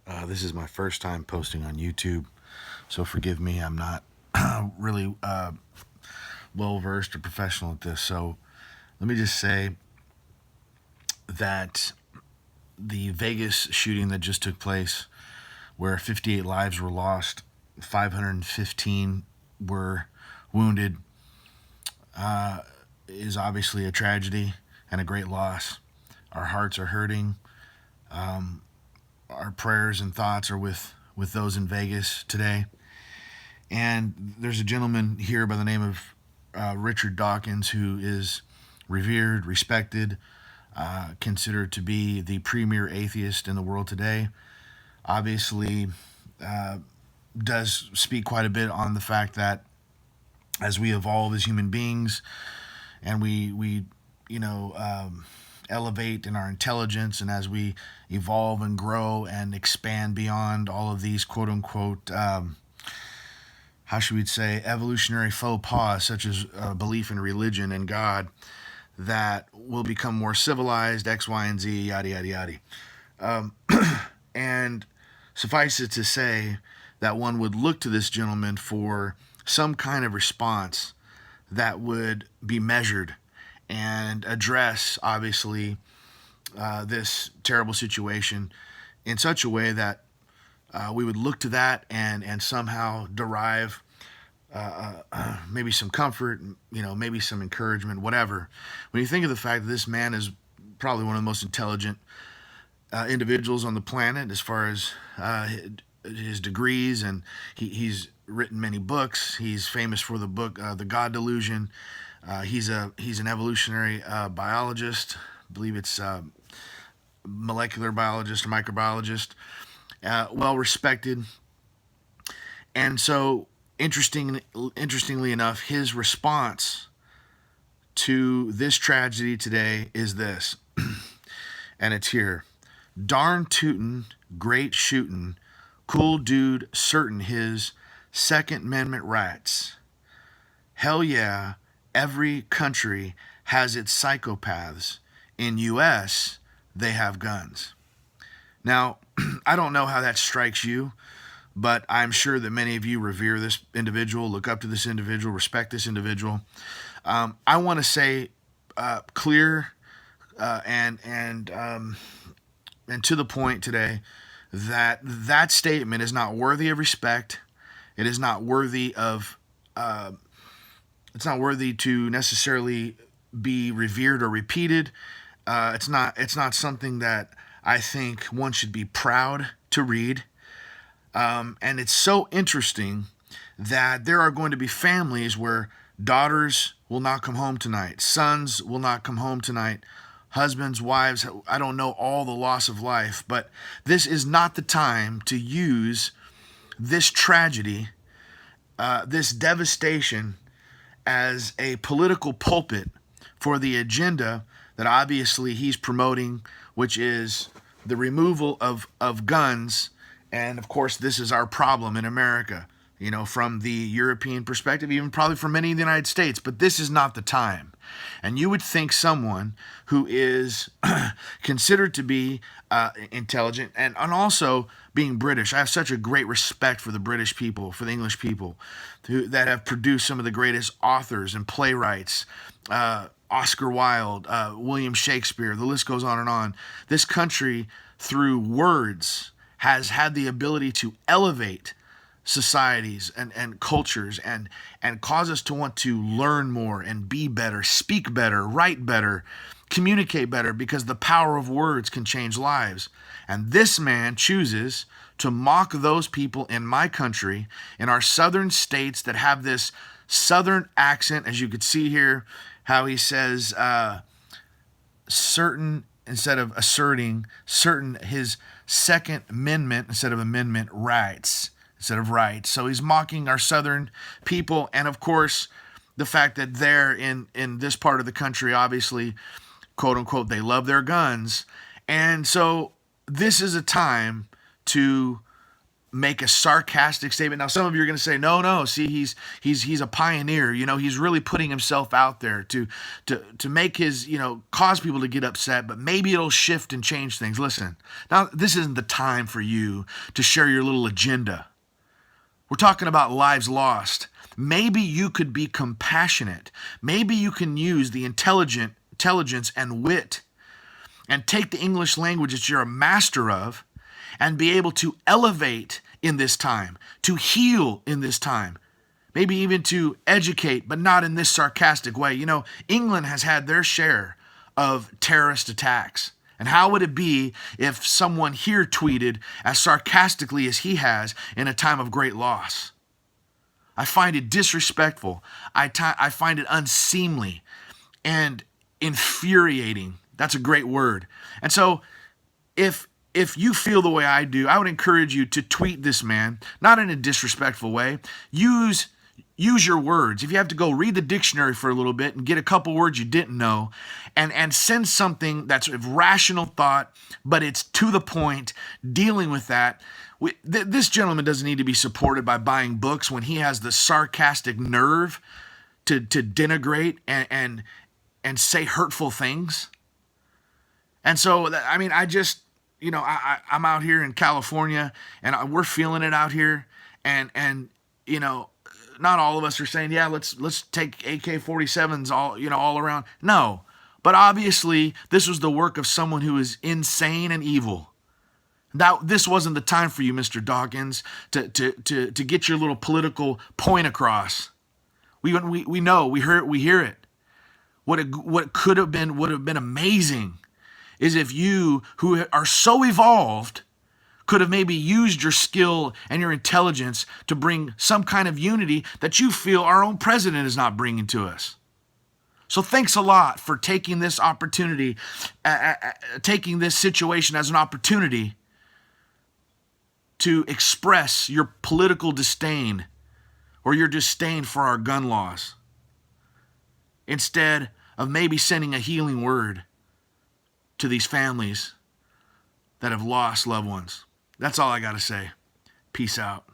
This is my first time posting on YouTube, so forgive me. I'm not really well versed or professional at this. So let me just say that the Vegas shooting that just took place, where 58 lives were lost, 515 were wounded, is obviously a tragedy and a great loss. Our hearts are hurting. Our prayers and thoughts are with those in Vegas today. And there's a gentleman here by the name of Richard Dawkins who is revered, respected, considered to be the premier atheist in the world today. Obviously, does speak quite a bit on the fact that as we evolve as human beings and we elevate in our intelligence, and as we evolve and grow and expand beyond all of these quote unquote how should we say evolutionary faux pas, such as belief in religion and God, that will become more civilized, X, Y, and Z, yada yada yada. And suffice it to say that one would look to this gentleman for some kind of response that would be measured and address, obviously, this terrible situation in such a way that we would look to that and somehow derive maybe some comfort, maybe some encouragement, whatever. When you think of the fact that this man is probably one of the most intelligent individuals on the planet as far as his degrees, and he's written many books. He's famous for the book The God Delusion. He's an evolutionary biologist. I believe it's molecular biologist or microbiologist. Well respected. And so interestingly enough, his response to this tragedy today is this, and it's here. Darn tootin', great shootin', cool dude certain his Second Amendment rights. Hell yeah, every country has its psychopaths. In US, they have guns. Now, I don't know how that strikes you, but I'm sure that many of you revere this individual, look up to this individual, respect this individual. I want to say clear and to the point today that that statement is not worthy of respect. It is not worthy of. It's not worthy to necessarily be revered or repeated. It's not. It's not something that I think one should be proud to read. And it's so interesting that there are going to be families where daughters will not come home tonight, sons will not come home tonight, husbands, wives, I don't know all the loss of life, but this is not the time to use this tragedy, this devastation, as a political pulpit for the agenda that obviously he's promoting, which is the removal of guns. And of course, this is our problem in America, from the European perspective, even probably from many in the United States. But this is not the time. And you would think someone who is considered to be intelligent and also being British. I have such a great respect for the British people, for the English people that have produced some of the greatest authors and playwrights. Oscar Wilde, William Shakespeare, the list goes on and on. This country, through words, has had the ability to elevate societies and cultures and cause us to want to learn more and be better, speak better, write better, communicate better, because the power of words can change lives. And this man chooses to mock those people in my country, in our southern states that have this southern accent, as you could see here, how he says certain instead of asserting, certain his Second Amendment instead of amendment, rights instead of rights. So he's mocking our southern people, and of course the fact that they're in this part of the country, obviously, quote unquote, they love their guns. And so this is a time to make a sarcastic statement. Now, some of you are going to say, no, see, he's a pioneer. He's really putting himself out there to make his, cause people to get upset, but maybe it'll shift and change things. Listen, now, this isn't the time for you to share your little agenda. We're talking about lives lost. Maybe you could be compassionate. Maybe you can use the intelligence and wit and take the English language that you're a master of and be able to elevate in this time, to heal in this time, maybe even to educate, but not in this sarcastic way. England has had their share of terrorist attacks. And how would it be if someone here tweeted as sarcastically as he has in a time of great loss? I find it disrespectful. I find it unseemly and infuriating. That's a great word. And so if you feel the way I do, I would encourage you to tweet this man, not in a disrespectful way. Use your words. If you have to go read the dictionary for a little bit and get a couple words you didn't know, and send something that's of rational thought, but it's to the point, dealing with that. This gentleman doesn't need to be supported by buying books when he has the sarcastic nerve to denigrate and say hurtful things. And so, I just, I'm out here in California, and we're feeling it out here, and not all of us are saying, yeah, let's take AK-47s all around. No, but obviously this was the work of someone who is insane and evil. This wasn't the time for you, Mr. Dawkins, to get your little political point across. We know, we hear it. What could have been would have been amazing is if you, who are so evolved, could have maybe used your skill and your intelligence to bring some kind of unity that you feel our own president is not bringing to us. So thanks a lot for taking this opportunity, taking this situation as an opportunity to express your political disdain or your disdain for our gun laws, instead of maybe sending a healing word to these families that have lost loved ones. That's all I got to say. Peace out.